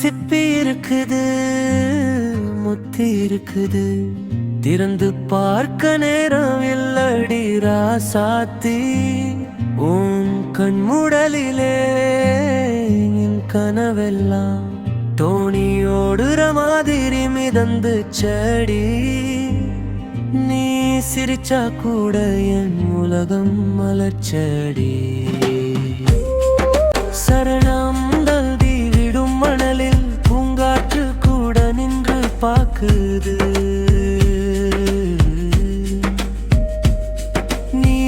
சிப்பி இருக்குது, முத்தி இருக்குது, திறந்து பார்க்க நேரம் இல்லடி ராசாத்தி. உன் கண்முடலிலே என் கனவெல்லாம் தோணியோடுற மாதிரி மிதந்து செடி. நீ சிரிச்சா கூட என் உலகம் மலர்ச்செடி. சரணம் தந்தி விடும் மணலில் பூங்காற்று கூட நின்று பாக்குது. நீ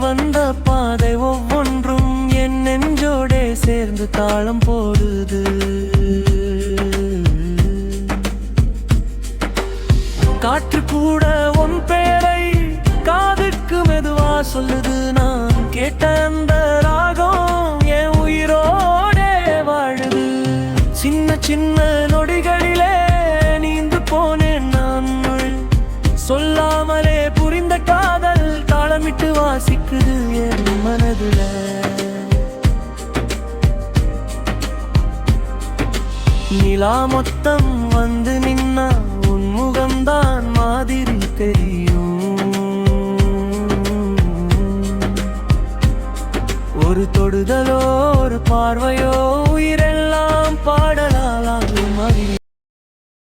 வந்த பாதை ஒவ்வொன்றும் என் நெஞ்சோடே சேர்ந்து தாளம் போடுது. காற்று கூட உன் பெயரை காதுக்கு மெதுவா சொல்லுது. நான் கேட்ட அந்த ராகம் என் உயிரோடே வாழுது. சின்ன சின்ன நொடிகளிலே நீந்து போனேன் நான். சொல்லாமலே புரிந்த காதல் தாளமிட்டு வாசிக்குது என் மனதுல. நிலா மொத்தம் வந்து நின்னா உன் முகம்தான் மாதிரி தெரியும். ஒரு தொடுதலோ ஒரு பார்வையோ உயிரெல்லாம்